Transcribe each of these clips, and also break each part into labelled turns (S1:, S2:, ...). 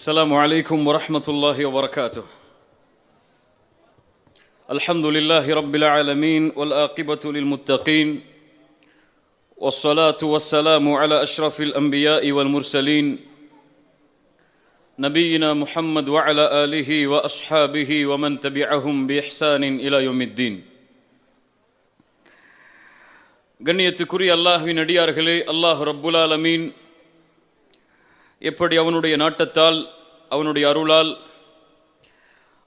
S1: السلام عليكم ورحمة الله وبركاته. الحمد لله رب العالمين والعاقبة للمتقين والصلاة والسلام على أشرف الأنبياء والمرسلين نبينا محمد وعلى آله وأصحابه ومن تبعهم بإحسان إلى يوم الدين. கண்ணியத்துக்குரிய அல்லாஹ்வின் அடியார்களே, அல்லாஹ் ரப்புல் ஆலமீன் எப்படி அவனுடைய நாட்டத்தால் அவனுடைய அருளால்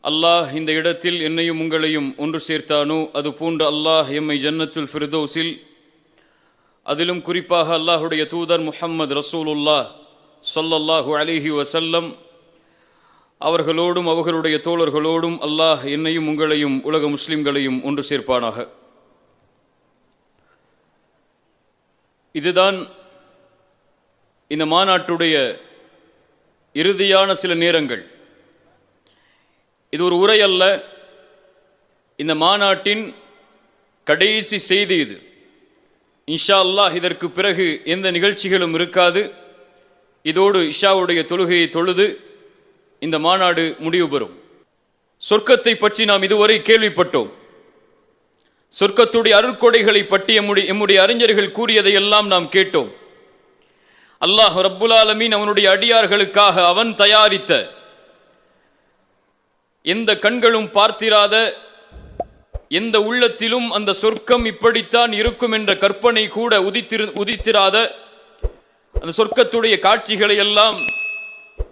S1: அல்லாஹ் இந்த இடத்தில் என்னையும் உங்களையும் ஒன்று சேர்த்தானோ அது போன்று அல்லாஹ் எம்மை ஜன்னத்துல் ஃபிர்தௌஸில், அதிலும் குறிப்பாக அல்லாஹுடைய தூதர் முஹம்மது ரசூலுல்லாஹ் ஸல்லல்லாஹு அலைஹி வஸல்லம் அவர்களோடும் அவர்களுடைய தோழர்களோடும் அல்லாஹ் என்னையும் உங்களையும் உலக முஸ்லிம்களையும் ஒன்று சேர்ப்பானாக. இதுதான் இந்த மாநாட்டுடைய இறுதியான சில நேரங்கள். இது ஒரு உரை அல்ல, இந்த மாநாட்டின் கடைசி செய்தி இது. இன்ஷா அல்லாஹ் இதற்கு பிறகு எந்த நிகழ்ச்சிகளும் இருக்காது. இதோடு இஷாவுடைய தொழுகையை தொழுது இந்த மாநாடு முடிவு பெறும். சொர்க்கத்தை பற்றி நாம் இதுவரை கேள்விப்பட்டோம். சொர்க்கத்துடைய அருட்கொடைகளை பற்றி எம்முடைய அறிஞர்கள் கூறியதை எல்லாம் நாம் கேட்டோம். அல்லாஹ் ரப்புல் ஆலமீன் அவனுடைய அடியார்களுக்காக அவன் தயாரித்த எந்த கண்களும் பார்த்திராத, எந்த உள்ளத்திலும் அந்த சொர்க்கம் இப்படித்தான் இருக்கும் என்ற கற்பனை கூட உதித்திராத அந்த சொர்க்கத்துடைய காட்சிகளை எல்லாம்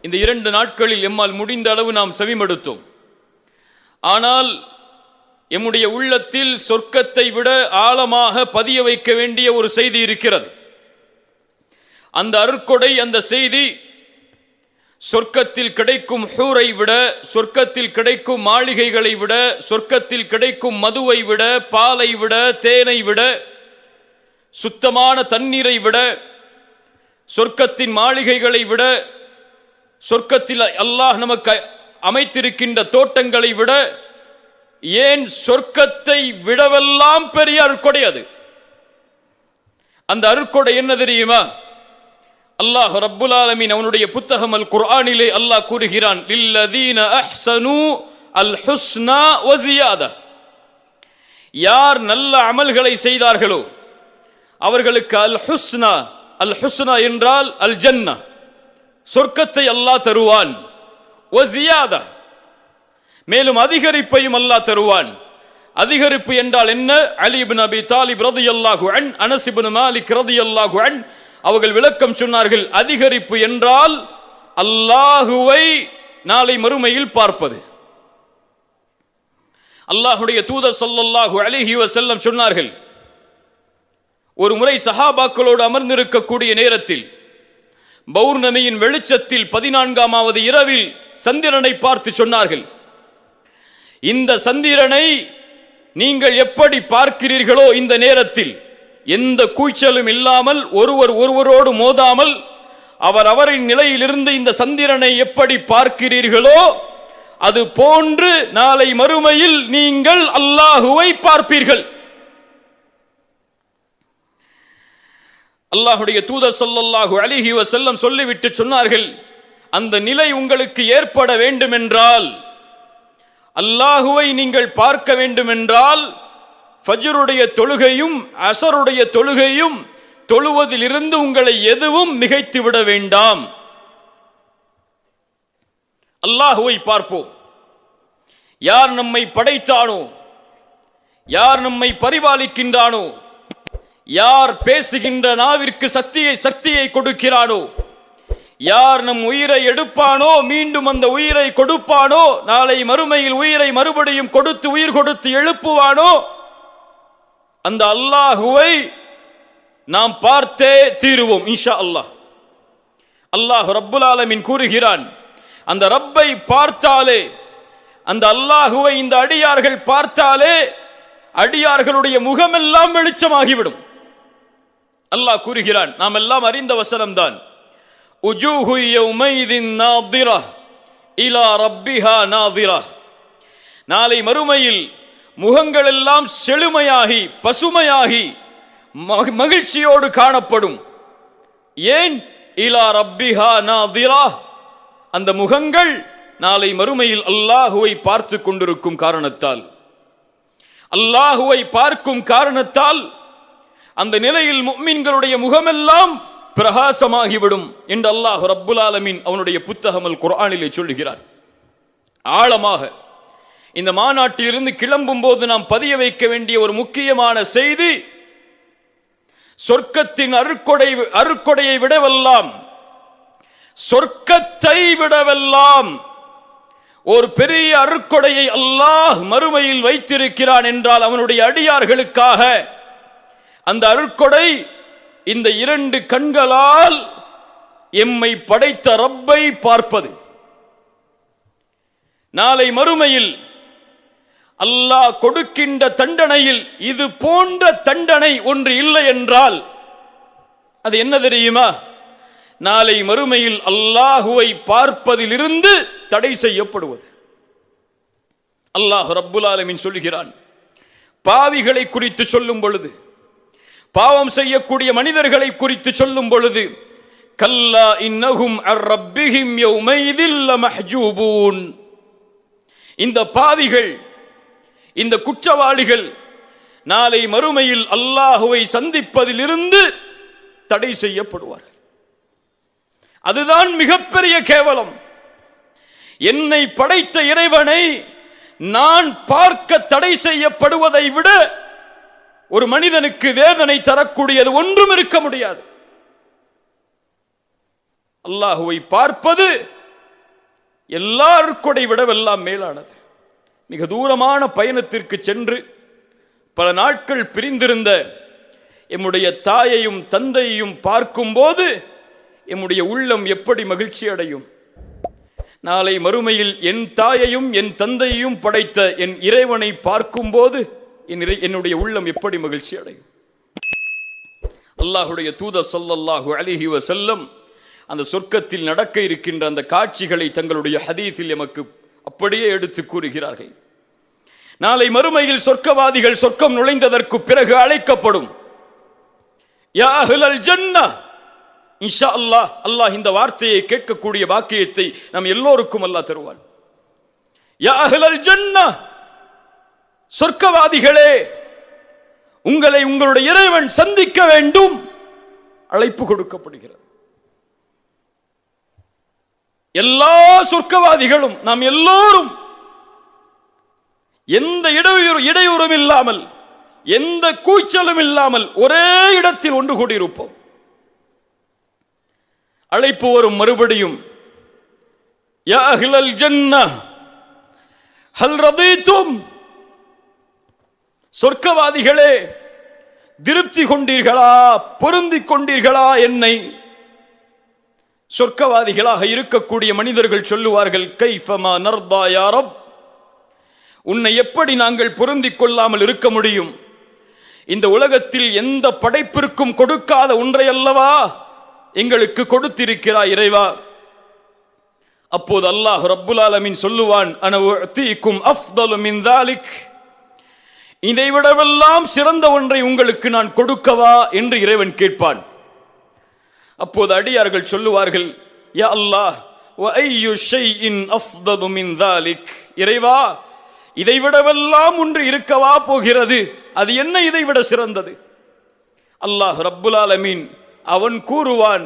S1: இந்த 2 நாட்களில் எம்மால் முடிந்த அளவு நாம் செவிமடுத்தோம். ஆனால் எம்முடைய உள்ளத்தில் சொர்க்கத்தை விட ஆழமாக பதிய வைக்க வேண்டிய ஒரு செய்தி இருக்கிறது. அந்த அருட்கொடை, அந்த செய்தி சொர்க்கத்தில் கிடைக்கும் ஹூரை விட, சொர்க்கத்தில் கிடைக்கும் மாளிகைகளை விட, சொர்க்கத்தில் கிடைக்கும் மதுவை விட, பாலை விட, தேனை விட, சுத்தமான தண்ணீரை விட, சொர்க்கத்தின் மாளிகைகளை விட, சொர்க்கத்தில் அல்லாஹ் நமக்கு அமைத்திருக்கின்ற தோட்டங்களை விட, ஏன் சொர்க்கத்தை விடவெல்லாம் பெரிய அருட்கொடை அது. அந்த அருட்கொடை என்ன தெரியுமா? அல்லாஹ் ரப்புல் ஆலமீன் அவனுடைய புத்தகம் அல் குர்ஆனிலே அல்லாஹ் கூறுகிறான், லில்லதீன அஹ்ஸனு அல் ஹுஸ்னா வ ஜியாதா. யார் நல்ல அமல்களை செய்தார்களோ அவர்களுக்கு அல் ஹுஸ்னா, அல் ஹுஸ்னா என்றால் அல் ஜன்னா, சொர்க்கத்தை அல்லாஹ் தருவான். வ ஜியாதா, மேலும் அதிகரிப்பையும் அல்லாஹ் தருவான். அதிகரிப்பு என்றால் என்ன? அலி இப்னு அபி தாலிப் ரலியல்லாஹு அன்ஹு, அனஸ் இப்னு மாலிக் ரலியல்லாஹு அன்ஹு அவர்கள் விளக்கம் சொன்னார்கள். அதிகரிப்பு என்றால் அல்லாஹுவை நாளை மறுமையில் பார்ப்பது. அல்லாஹுடைய தூதர் ஸல்லல்லாஹு அலைஹி வஸல்லம் சொன்னார்கள், ஒரு முறை சஹாபாக்களோடு அமர்ந்திருக்கக்கூடிய நேரத்தில் பௌர்ணமியின் வெளிச்சத்தில் 14ஆவது இரவில் சந்திரனை பார்த்து சொன்னார்கள், இந்த சந்திரனை நீங்கள் எப்படி பார்க்கிறீர்களோ, இந்த நேரத்தில் எந்த கூச்சலும் இல்லாமல், ஒருவரோடு மோதாமல், அவரின் நிலையிலிருந்து இந்த சந்திரனை எப்படி பார்க்கிறீர்களோ அது போன்று நாளை மறுமையில் நீங்கள் அல்லாஹுவை பார்ப்பீர்கள். அல்லாஹுடைய தூதர் ஸல்லல்லாஹு அலைஹி வஸல்லம் சொல்லிவிட்டு சொன்னார்கள், அந்த நிலை உங்களுக்கு ஏற்பட வேண்டுமென்றால், அல்லாஹுவை நீங்கள் பார்க்க வேண்டுமென்றால், ஃபஜ்ருடைய தொழுகையும் அஸருடைய தொழுகையும் தொழுவதிலிருந்து உங்களை எதுவும் மிகைத்து விட வேண்டாம். அல்லாஹுவை பார்ப்போம். யார் நம்மை படைத்தானோ, யார் நம்மை பரிபாலிக்கின்றானோ, யார் பேசுகின்ற நாவிற்கு சக்தியை கொடுக்கிறானோ, யார் நம் உயிரை எடுப்பானோ, மீண்டும் அந்த உயிரை கொடுப்பானோ, நாளை மறுமையில் உயிரை மறுபடியும் கொடுத்து உயிர் கொடுத்து எழுப்புவானோ, அந்த அல்லாஹுவை நாம் பார்த்தே தீருவோம் இன்ஷா அல்லாஹ். அல்லாஹ் ரப்புல் ஆலமீன் கூறுகிறான், அந்த ரப்பை பார்த்தாலே, அந்த அல்லாஹுவை இந்த அடியார்கள் பார்த்தாலே அடியார்களுடைய முகமெல்லாம் வெளிச்சமாகிவிடும். அல்லாஹ் கூறுகிறான், நாம் எல்லாம் அறிந்த வசனம்தான், உஜூஹு யௌமைதின் நாதிரா இலா ரப்பிஹா நாதிரா. நாளை மறுமையில் முகங்கள் எல்லாம் செழுமையாகி பசுமையாகி மகிழ்ச்சியோடு காணப்படும். ஏன்? இலா ரப்பிஹா நாதிரா, அந்த முகங்கள் நாளை மறுமையில் அல்லாஹுவை பார்த்து கொண்டிருக்கும் காரணத்தால், அல்லாஹுவை பார்க்கும் காரணத்தால் அந்த நிலையில் முஃமின்களுடைய முகமெல்லாம் பிரகாசமாகிவிடும் என்று அல்லாஹ் ரப்புல் ஆலமீன் அவனுடைய புத்தகம் அல் குர்ஆனிலே சொல்லுகிறார். ஆழமாக இந்த மாநாட்டிலிருந்து கிளம்பும் போது நாம் பதிய வைக்க வேண்டிய ஒரு முக்கியமான செய்தி, சொர்க்கத்தின் அருட்கொடையை விடவெல்லாம், சொர்க்கத்தை விடவெல்லாம் ஒரு பெரிய அருட்கொடையை அல்லாஹ் மறுமையில் வைத்திருக்கிறான் என்றால் அவனுடைய அடியார்களுக்காக அந்த அருட்கொடை இந்த 2 கண்களால் எம்மை படைத்த ரப்பை பார்ப்பது. நாளை மறுமையில் அல்லாஹ் கொடுக்கின்ற தண்டனையில் இது போன்ற தண்டனை ஒன்று இல்லை என்றால் அது என்ன தெரியுமா? நாளை மறுமையில் அல்லாஹுவை பார்ப்பதிலிருந்து தடை செய்யப்படுவது. அல்லாஹ் ரப்புல் ஆலமீன் சொல்லுகிறான், பாவிகளை குறித்து சொல்லும் பொழுது, பாவம் செய்யக்கூடிய மனிதர்களை குறித்து சொல்லும் பொழுது, கல்லா இன்னஹும் அர் ரப்பிஹிம் யௌமைதில் லமஹ்ஜூபூன், இந்த பாவிகள், இந்த குற்றவாளிகள் நாளை மறுமையில் அல்லாஹுவை சந்திப்பதிலிருந்து தடை செய்யப்படுவார்கள். அதுதான் மிகப்பெரிய கேவலம். என்னை படைத்த இறைவனை நான் பார்க்க தடை செய்யப்படுவதை விட ஒரு மனிதனுக்கு வேதனை தரக்கூடியது ஒன்றும் இருக்க முடியாது. அல்லாஹுவை பார்ப்பது எல்லாருக்கூட விடவெல்லாம் மேலானது. மிக தூரமான பயணத்திற்கு சென்று பல நாட்கள் பிரிந்திருந்த எம்முடைய தாயையும் தந்தையையும் பார்க்கும்போது எம்முடைய உள்ளம் எப்படி மகிழ்ச்சி அடையும். நாளை மறுமையில் என் தாயையும் என் தந்தையையும் படைத்த என் இறைவனை பார்க்கும்போது என்னுடைய உள்ளம் எப்படி மகிழ்ச்சி அடையும். அல்லாஹுடைய தூதர் ஸல்லல்லாஹு அலைஹி வஸல்லம் அந்த சொர்க்கத்தில் நடக்க இருக்கின்ற அந்த காட்சிகளை தங்களுடைய ஹதீஸில் எமக்கு அப்படியே எடுத்து கூறுகிறார்கள். நாளை மறுமையில் சொர்க்கவாதிகள் சொர்க்கம் நுழைந்ததற்கு பிறகு அழைக்கப்படும், யா அஹ்லல் ஜன்னah, இன்ஷா அல்லாஹ், அல்லாஹ் இந்த வார்த்தையை கேட்கக்கூடிய பாக்கியத்தை நம் எல்லோருக்கும் அல்லாஹ் தருவான். யா அஹ்லல் ஜன்னah, சொர்க்கவாதிகளே, உங்களை உங்களுடைய இறைவன் சந்திக்க வேண்டும், அழைப்பு கொடுக்கப்படுகிறது. எல்லா சொர்க்கவாதிகளும் நாம் எல்லோரும் எந்த இடையூறும் இல்லாமல், எந்த கூச்சலும் இல்லாமல் ஒரே இடத்தில் ஒன்று கூடியிருப்போம். அழைப்பு வரும் மறுபடியும், யா அஹ்லல் ஜன்னah ஹல் ரதீதும், சொர்க்கவாதிகளே திருப்தி கொண்டீர்களா, பொருந்திக் கொண்டீர்களா என்னை? சொர்க்கவாதிகளாக இருக்கக்கூடிய மனிதர்கள் சொல்லுவார்கள், கைஃபமா நர்தா யா ரப், உன்னை எப்படி நாங்கள் பொருந்திக் கொள்ளாமல் இருக்க முடியும்? இந்த உலகத்தில் எந்த படைப்பிற்கும் கொடுக்காத ஒன்றை அல்லவா எங்களுக்கு கொடுத்திருக்கிறாய் இறைவா. அப்போது அல்லாஹ் ரப்புல் ஆலமீன் சொல்லுவான், அன உஅதீக்கும் அஃதலு மின் தாலிக், இதைவிடவெல்லாம் சிறந்த ஒன்றை உங்களுக்கு நான் கொடுக்கவா என்று இறைவன் கேட்பான். அப்போது அடியார்கள் சொல்லுவார்கள், யா அல்லாஹ் வ ஐயு ஷைஇன் அஃதலு மின் தாலிக், இறைவா இதைவிடவெல்லாம் ஒன்று இருக்கவா போகிறது, அது என்ன இதைவிட சிறந்தது? அல்லாஹ் ரப்புல் ஆலமீன் அவன் கூறுவான்,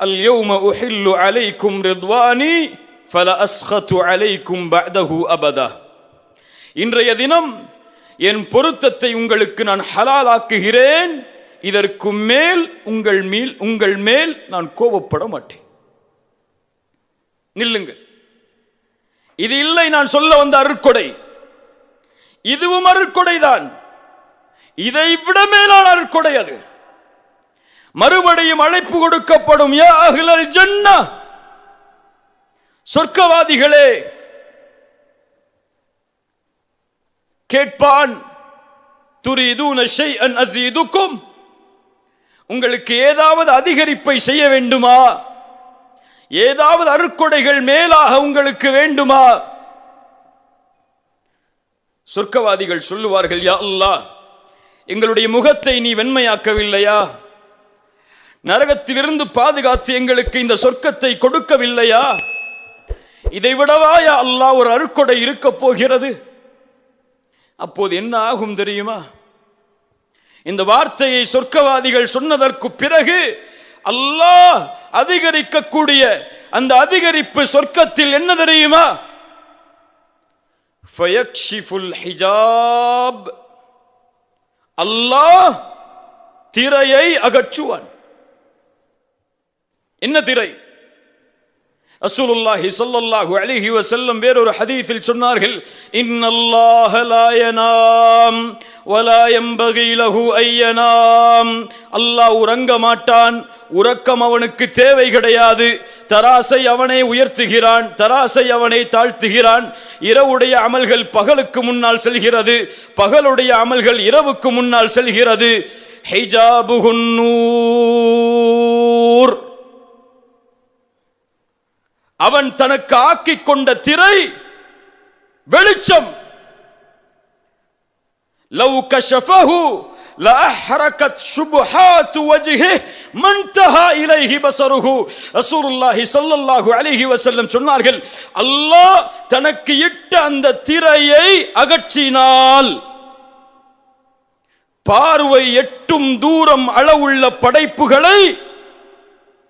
S1: அல் யௌம உஹில்லு அலைக்கும் ரித்வானி ஃபலா அஸ்கது அலைக்கும் பஅதஹு அபதா, இன்றைய தினம் என் பொருத்தத்தை உங்களுக்கு நான் ஹலாலாக்குகிறேன், இதற்கு மேல் உங்கள் மேல் நான் கோபப்பட மாட்டேன். நில்லுங்கள், இது இல்லை நான் சொல்ல வந்த அருட்கொடை, இதுவும் அருட்கொடைதான், இதை விட மேலான அருட்கொடை அது. மறுபடியும் அழைப்பு கொடுக்கப்படும், யா அஹ்லல் ஜன்னah, சொர்க்கவாதிகளே. கேட்பான், துரீதுன ஷைஅன் அஸீதுக்கும், உங்களுக்கு ஏதாவது அதிகரிப்பை செய்ய வேண்டுமா? ஏதாவது அருட்கொடைகள் மேலாக உங்களுக்கு வேண்டுமா? சொர்க்கவாதிகள் சொல்லுவார்கள், யா அல்லாஹ், எங்களுடைய முகத்தை நீ வெண்மையாக்கவில்லையா? நரகத்திலிருந்து பாதுகாத்து எங்களுக்கு இந்த சொர்க்கத்தை கொடுக்கவில்லையா? இதை விடவா யா அல்லாஹ் ஒரு அருட்கொடை இருக்க போகிறது? அப்போது என்ன ஆகும் தெரியுமா? இந்த வார்த்தையை சொர்க்கவாதிகள் சொன்னதற்கு பிறகு அல்லாஹ் அதிகரிக்கக்கூடிய அந்த அதிகரிப்பு சொர்க்கத்தில் என்ன தெரியுமா? ஃபயக்ஷிஃபுல் ஹிஜாப், அல்லாஹ் திரையை அகற்றுவான். என்ன திரை? ரசூலுல்லாஹி ஸல்லல்லாஹு அலைஹி வஸல்லம் வேறொரு ஹதீஸில் சொன்னார்கள், இன்னல்லாஹ லா யனாம் வலா யம்பகி லஹு அய்யனாம். அல்லாஹ் உறங்க மாட்டான், உறக்கம் அவனுக்கு தேவை கிடையாது. தராசை அவனை உயர்த்துகிறான், தராசை அவனை தாழ்த்துகிறான். இரவுடைய அமல்கள் பகலுக்கு முன்னால் செல்கிறது, பகலுடைய அமல்கள் இரவுக்கு முன்னால் செல்கிறது. ஹிஜாபுஹுன் நூர், அவன் தனக்கு ஆக்கிக் கொண்ட திரை வெளிச்சம். லவ் கஷஃபஹு லஅஹ்ரகத் ஷுபஹாத்து வஜ்ஹிஹி மன்தஹா இலைஹி பஸருஹு. ரசூலுல்லாஹி ஸல்லல்லாஹு அலைஹி வஸல்லம் சொன்னார்கள், அல்லாஹ் தனக்கு இட்ட அந்த திரையை அகற்றினால் பார்வை எட்டும் தூரம் அளவுள்ள படைப்புகளை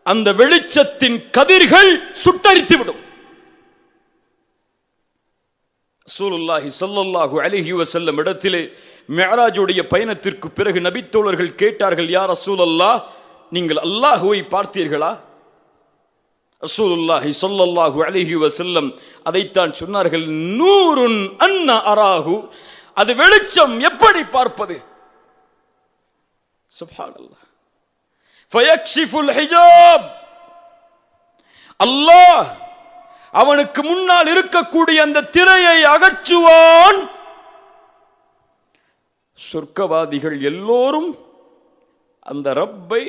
S1: அந்த வெளிச்சத்தின் கதிர்கள் சுட்டரித்துவிடும். ரசூலுல்லாஹி ஸல்லல்லாஹு அலைஹி வஸல்லம் இடத்திலே மிஅராஜுடைய பயணத்திற்கு பிறகு நபித்தோழர்கள் கேட்டார்கள், யா ரசூலல்லாஹ், நீங்கள் அல்லாஹ்வை பார்த்தீர்களா? ரசூலுல்லாஹி ஸல்லல்லாஹு அலைஹி வஸல்லம் அதைத்தான் சொன்னார்கள், நூருன் அன்ன அராஹு, அது வெளிச்சம், எப்படி பார்ப்பது? சுப்ஹானல்லாஹ். ஃபயக்ஷிஃபுல் ஹிஜாப், அல்லாஹ் அவனுக்கு முன்னால் இருக்கக்கூடிய அந்த திரையை அகற்றுவான். சொர்க்கவாதிகள் எல்லோரும் அந்த ரப்பை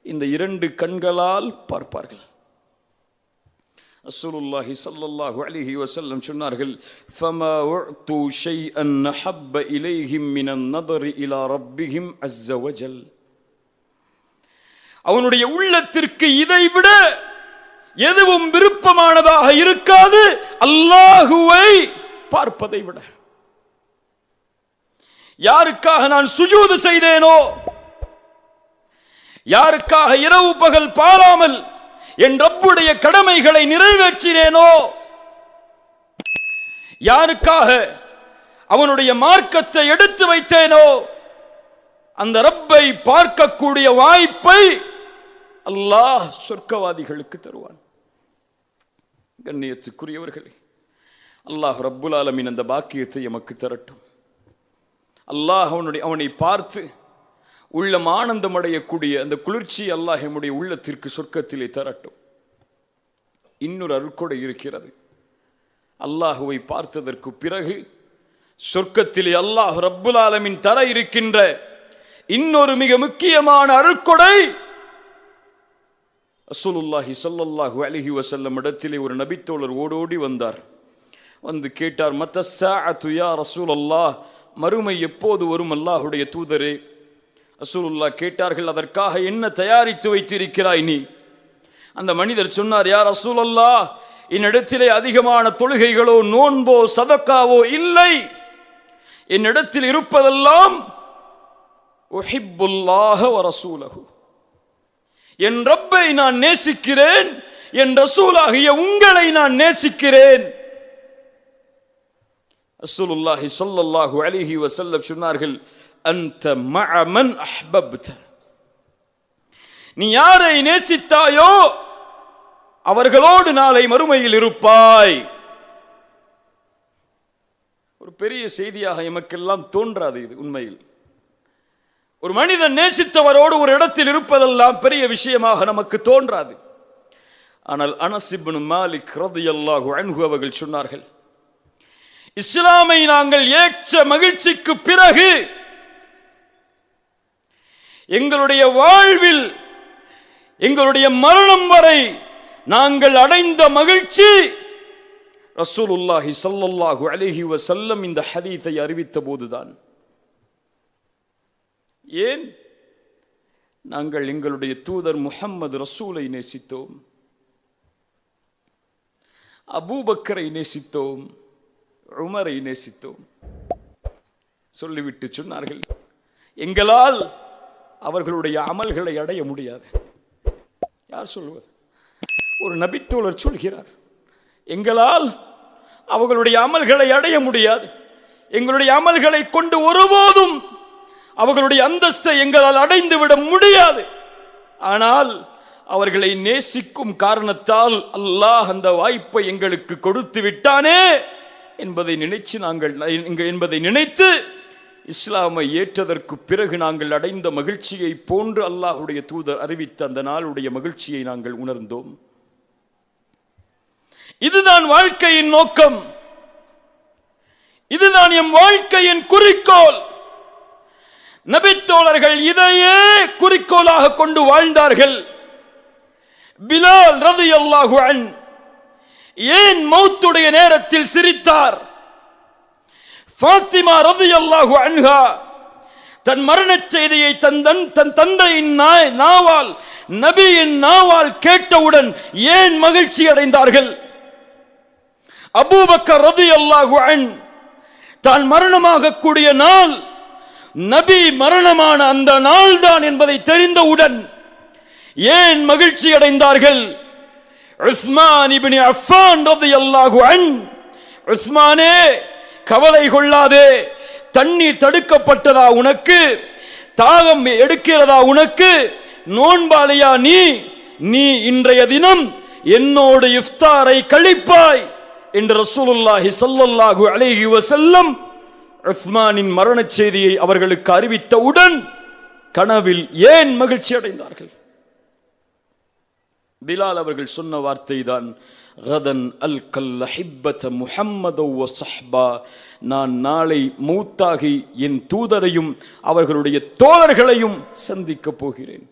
S1: இந்த இரண்டு கண்களால் பார்ப்பார்கள். ரசூலுல்லாஹி ஸல்லல்லாஹு அலைஹி வஸல்லம் சொன்னார்கள், ஃபமா உஅது ஷைஅன் ஹப்ப இலைஹிம் மினன் நதரி இலா ரப்பிஹிம் அஸ்ஸ வஜல். அவனுடைய உள்ளத்திற்கு இதைவிட எதுவும் விருப்பமானதாக இருக்காது அல்லாஹுவை பார்ப்பதை விட. யாருக்காக நான் சுஜூது செய்தேனோ, யாருக்காக இரவு பகல் பாராமல் என் ரப்புடைய கடமைகளை நிறைவேற்றினேனோ, யாருக்காக அவனுடைய மார்க்கத்தை எடுத்து வைத்தேனோ, அந்த ரப்பை பார்க்கக்கூடிய வாய்ப்பை அல்லாஹ் சொர்க்கவாதிகளுக்கு தருவான். கண்ணியத்துக்குரியவர்களே, அல்லாஹ் ரப்புல் ஆலமீன் அந்த பாக்கியத்தை எமக்கு தரட்டும். அல்லாஹ் அவனை பார்த்து உள்ளம் ஆனந்தம் அடையக்கூடிய அந்த குளிர்ச்சி அல்லாஹ் நம்முடைய உள்ளத்திற்கு சொர்க்கத்திலே தரட்டும். இன்னொரு அருட்கொடை இருக்கிறது. அல்லாஹுவை பார்த்ததற்கு பிறகு சொர்க்கத்திலே அல்லாஹ் ரப்புல் ஆலமீன் தர இருக்கின்ற இன்னொரு மிக முக்கியமான அருட்கொடை, ரசூலுல்லாஹி ஸல்லல்லாஹு அலைஹி வஸல்லம் இடத்திலே ஒரு நபித்தோழர் ஓடோடி வந்தார். வந்து கேட்டார், மத்தஸ்ஸாஅத்து யா ரசூலல்லாஹ், மறுமை எப்போது வரும் அல்லாஹுடைய தூதரே? ரசூலுல்லாஹ் கேட்டார்கள், அதற்காக என்ன தயாரித்து வைத்திருக்கிறாய் நீ? அந்த மனிதர் சொன்னார், யா ரசூலல்லாஹ், என்னிடத்திலே அதிகமான தொழுகைகளோ நோன்போ சதக்காவோ இல்லை. என்னிடத்தில் இருப்பதெல்லாம் உஹிப்புல்லாஹ வ ரசூலஹு, என் ரப்பை நான் நேசிக்கிறேன், என் ரசூலாகிய உங்களை நான் நேசிக்கிறேன். ரசூலுல்லாஹி ஸல்லல்லாஹு அலைஹி வஸல்லம் சொன்னார்கள், அன்த மஅ மன் அஹ்பப்த, நீ யாரை நேசித்தாயோ அவர்களோடு நாளை மறுமையில் இருப்பாய். ஒரு பெரிய செய்தியாக எமக்கெல்லாம் தோன்றாது இது. உண்மையில் ஒரு மனிதன் நேசித்தவரோடு ஒரு இடத்தில் இருப்பதெல்லாம் பெரிய விஷயமாக நமக்கு தோன்றாது. ஆனால் அனஸ் இப்னு மாலிக் ரலியல்லாஹு அன்ஹு அவர்கள் சொன்னார்கள், இஸ்லாமை நாங்கள் ஏற்ற மகிழ்ச்சிக்கு பிறகு எங்களுடைய வாழ்வில் எங்களுடைய மரணம் வரை நாங்கள் அடைந்த மகிழ்ச்சி ரசூலுல்லாஹி ஸல்லல்லாஹு அலைஹி வஸல்லம் இந்த ஹதீஸை அறிவித்த போதுதான். ஏன்? நாங்கள் எங்களுடைய தூதர் முஹம்மது ரசூலை நேசித்தோம். அபூபக்கரை நேசித்தோம், உமரை நேசித்தோம். சொல்லிவிட்டு சொன்னார்கள், எங்களால் அவர்களுடைய அமல்களை அடைய முடியாது. யார் சொல்வது? ஒரு நபித்தோழர் சொல்கிறார், எங்களால் அவர்களுடைய அமல்களை அடைய முடியாது, எங்களுடைய அமல்களை கொண்டு ஒருபோதும் அவர்களுடைய அந்தஸ்தை எங்களால் அடைந்துவிட முடியாது. ஆனால் அவர்களை நேசிக்கும் காரணத்தால் அல்லாஹ் அந்த வாய்ப்பை எங்களுக்கு கொடுத்து விட்டானே என்பதை நினைத்து இஸ்லாமை ஏற்றதற்கு பிறகு நாங்கள் அடைந்த மகிழ்ச்சியை போன்று அல்லாஹ்வுடைய தூதர் அறிவித்த அந்த நாளுடைய மகிழ்ச்சியை நாங்கள் உணர்ந்தோம். இதுதான் வாழ்க்கையின் நோக்கம், இதுதான் எம் வாழ்க்கையின் குறிக்கோள். நபித்தோழர்கள் இதையே குறிக்கோளாக கொண்டு வாழ்ந்தார்கள். பிலால் ரலியல்லாஹு அன்ஹு ஏன் மௌத்துடைய நேரத்தில் சிரித்தார்? ஃபாத்திமா ரலியல்லாஹு அன்ஹா தன் மரணச் செய்தியை தன் தந்தையின் நாவால், நபியின் நாவால் கேட்டவுடன் ஏன் மகிழ்ச்சி அடைந்தார்கள்? அபூபக்கர் ரலியல்லாஹு அன்ஹு தான் மரணமாக கூடிய நாள் நபி மரணமான அந்த நாள் தான் என்பதை தெரிந்தவுடன் ஏன் மகிழ்ச்சி அடைந்தார்கள்? உஸ்மான் இப்னு அஃபான் ரலியல்லாஹு அன்ஹு, உஸ்மானே கவலை கொள்ளாதே, தண்ணீர் தடுக்கப்பட்டதா உனக்கு? தாகம் எடுக்கிறதா உனக்கு? நோன்பாளையா நீ இன்றைய தினம் என்னோடு இஃப்தாரை கழிப்பாய் என்று ரசூலுல்லாஹி ஸல்லல்லாஹு அலைஹி வஸல்லம் உஸ்மானின் மரணச் செய்தியை அவர்களுக்கு அறிவித்தவுடன் கனவில் ஏன் மகிழ்ச்சி அடைந்தார்கள்? பிலால் அவர்கள் சொன்ன வார்த்தை தான், கதன் அல்கல் அஹிப்பத முஹம்மது வ ஸஹ்பா, நான் நாளை மௌத்தாகி என் தூதரையும் அவர்களுடைய தோழர்களையும் சந்திக்க போகிறேன்.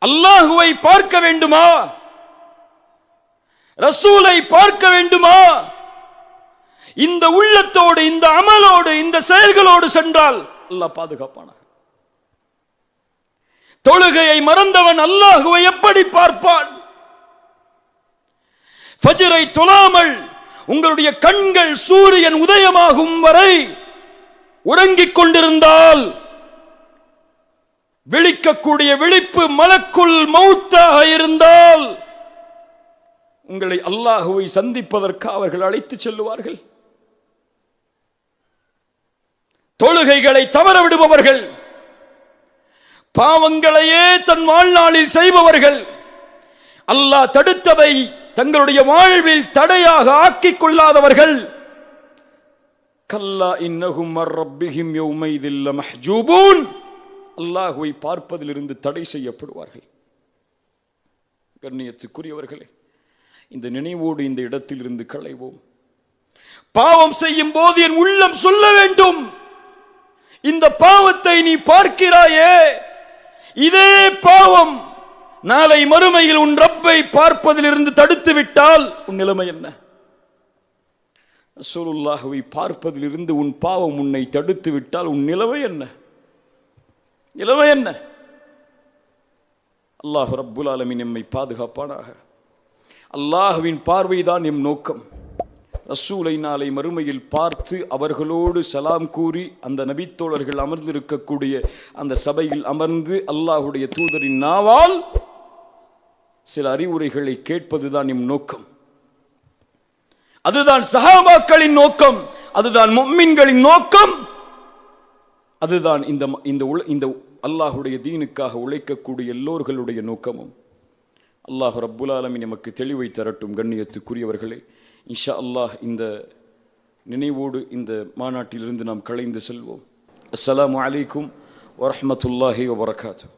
S1: அல்லாஹுவை பார்க்க வேண்டுமா? ரசூலை பார்க்க வேண்டுமா? இந்த உள்ளத்தோடு, இந்த அமலோடு, இந்த செயல்களோடு சென்றால் அல்லாஹ் பாதுகாப்பானாக. தொழுகையை மறந்தவன் அல்லாஹுவை எப்படி பார்ப்பான்? ஃபஜ்ரை தொழாமல் உங்களுடைய கண்கள் சூரியன் உதயமாகும் வரை உறங்கிக் கொண்டிருந்தால் விழிக்கக்கூடிய விழிப்பு மலக்குல் மௌத்தாக இருந்தால் உங்களை அல்லாஹுவை சந்திப்பதற்கு அவர்கள் அழைத்து செல்லுவார்கள். தொழுகைகளை தவற விடுபவர்கள், பாவங்களையே தன் வாழ்நாளில் செய்பவர்கள், அல்லாஹ் தடுத்ததை தங்களுடைய வாழ்வில் தடையாக ஆக்கிக் கொள்ளாதவர்கள், கல்லா இன்னஹும் அர் ரப்பிஹிம் யௌமைதில் லமஹ்ஜூபூன், அல்லாஹ்வை பார்ப்பதிலிருந்து தடை செய்யப்படுவார்கள். கண்ணியத்துக்குரியவர்களே, இந்த நினைவோடு இந்த இடத்திலிருந்து களைவோம். பாவம் செய்யும் போது என் உள்ளம் சொல்ல வேண்டும், இந்த பாவத்தை நீ பார்க்கிறாயே, இதே பாவம் நாளை மறுமையில் உன் ரப்பை பார்ப்பதிலிருந்து தடுத்து விட்டால் உன் நிலைமை என்ன? ரசூலுல்லாஹ்வை பார்ப்பதிலிருந்து உன் பாவம் உன்னை தடுத்து விட்டால் உன் நிலைமை என்ன? நிலைமை என்ன? அல்லாஹ் ரப்புல் ஆலமீன் நம்மை பாதுகாப்பானாக. அல்லாஹ்வின் பார்வைதான் எம் நோக்கம். ரசூலை நாளை மறுமையில் பார்த்து அவர்களோடு சலாம் கூறி அந்த நபித்தோழர்கள் அமர்ந்திருக்கக்கூடிய அந்த சபையில் அமர்ந்து அல்லாஹுடைய தூதரின் நாவால் சில அறிவுரைகளை கேட்பதுதான் எம் நோக்கம். அதுதான் சஹாபாக்களின் நோக்கம், அதுதான் முஃமின்களின் நோக்கம், அதுதான் இந்த அல்லாஹுடைய தீனுக்காக உழைக்கக்கூடிய எல்லோர்களுடைய நோக்கமும். அல்லாஹ் ரப்புல் ஆலமீன் நமக்கு தெளிவை தரட்டும். கண்ணியத்துக்குரியவர்களே, இன்ஷா அல்லாஹ் இந்த நினைவோடு இந்த மாநாட்டிலிருந்து நாம் கலைந்து செல்வோம். அஸ்ஸலாமு அலைக்கும் வரஹ்மத்துல்லாஹி வபரகாத்துஹு.